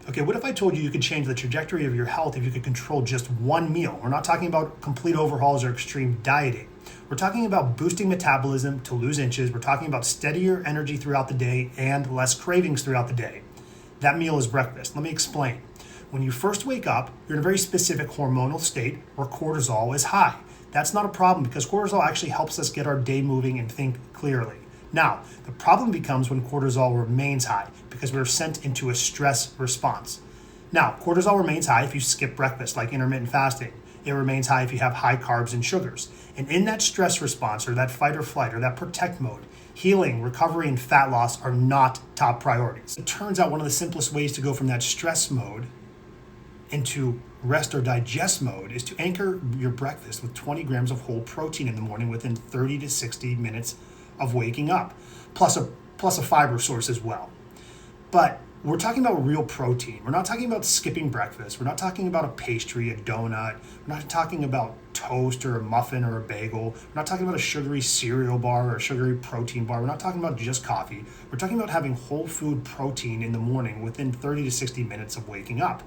Okay, what if I told you you could change the trajectory of your health if you could control just one meal? We're not talking about complete overhauls or extreme dieting. We're talking about boosting metabolism to lose inches. We're talking about steadier energy throughout the day and less cravings throughout the day. That meal is breakfast. Let me explain. When you first wake up, you're in a very specific hormonal state where cortisol is high. That's not a problem because cortisol actually helps us get our day moving and think clearly. Now, the problem becomes when cortisol remains high because we're sent into a stress response. Now, cortisol remains high if you skip breakfast, like intermittent fasting. It remains high if you have high carbs and sugars. And in that stress response, or that fight or flight, or that protect mode, healing, recovery, and fat loss are not top priorities. It turns out one of the simplest ways to go from that stress mode into rest or digest mode is to anchor your breakfast with 20 grams of whole protein in the morning within 30 to 60 minutes of waking up, plus a fiber source as well. But we're talking about real protein. We're not talking about skipping breakfast. We're not talking about a pastry, a donut. We're not talking about toast or a muffin or a bagel. We're not talking about a sugary cereal bar or a sugary protein bar. We're not talking about just coffee. We're talking about having whole food protein in the morning within 30 to 60 minutes of waking up.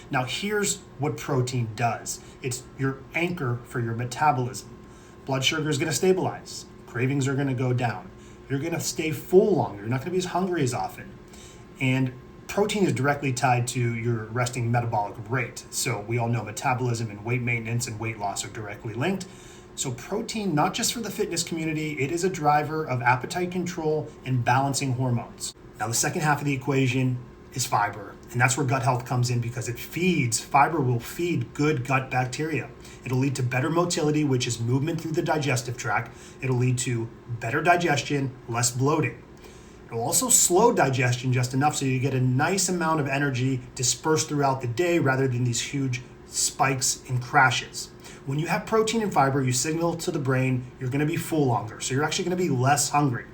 Now, here's what protein does. It's your anchor for your metabolism. Blood sugar is going to stabilize. Cravings are going to go down. You're going to stay full longer. You're not going to be as hungry as often. And protein is directly tied to your resting metabolic rate. So we all know metabolism and weight maintenance and weight loss are directly linked. So protein, not just for the fitness community, it is a driver of appetite control and balancing hormones. Now, the second half of the equation is fiber. And that's where gut health comes in because fiber will feed good gut bacteria. It'll lead to better motility, which is movement through the digestive tract. It'll lead to better digestion, less bloating. It'll also slow digestion just enough so you get a nice amount of energy dispersed throughout the day rather than these huge spikes and crashes. When you have protein and fiber, you signal to the brain you're going to be full longer, so you're actually going to be less hungry.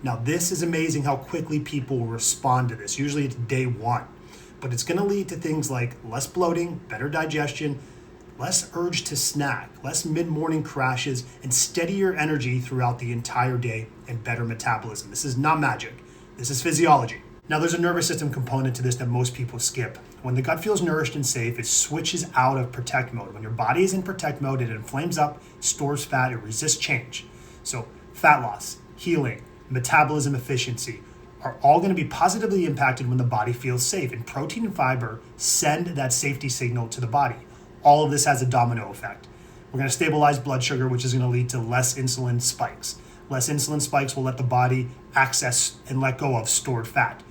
Now, this is amazing how quickly people respond to this. Usually it's day one, but it's going to lead to things like less bloating, better digestion, less urge to snack, less mid-morning crashes, and steadier energy throughout the entire day and better metabolism. This is not magic. This is physiology. Now, there's a nervous system component to this that most people skip. When the gut feels nourished and safe, it switches out of protect mode. When your body is in protect mode, it inflames up, stores fat, it resists change. So fat loss, healing, metabolism efficiency are all going to be positively impacted when the body feels safe. And protein and fiber send that safety signal to the body. All of this has a domino effect. We're going to stabilize blood sugar, which is going to lead to less insulin spikes. Less insulin spikes will let the body access and let go of stored fat.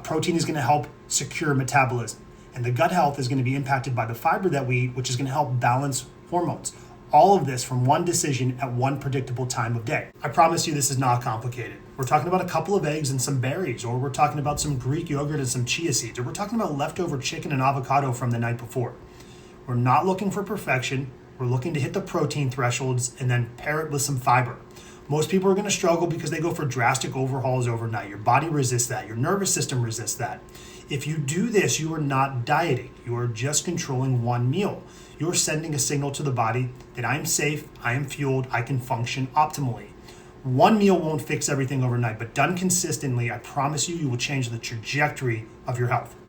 Protein is going to help secure metabolism. And the gut health is going to be impacted by the fiber that we eat, which is going to help balance hormones. All of this from one decision at one predictable time of day. I promise you this is not complicated. We're talking about a couple of eggs and some berries, or we're talking about some Greek yogurt and some chia seeds, or we're talking about leftover chicken and avocado from the night before. We're not looking for perfection. We're looking to hit the protein thresholds and then pair it with some fiber. Most people are going to struggle because they go for drastic overhauls overnight. Your body resists that. Your nervous system resists that. If you do this, you are not dieting. You are just controlling one meal. You're sending a signal to the body that I am safe, I am fueled, I can function optimally. One meal won't fix everything overnight, but done consistently, I promise you, you will change the trajectory of your health.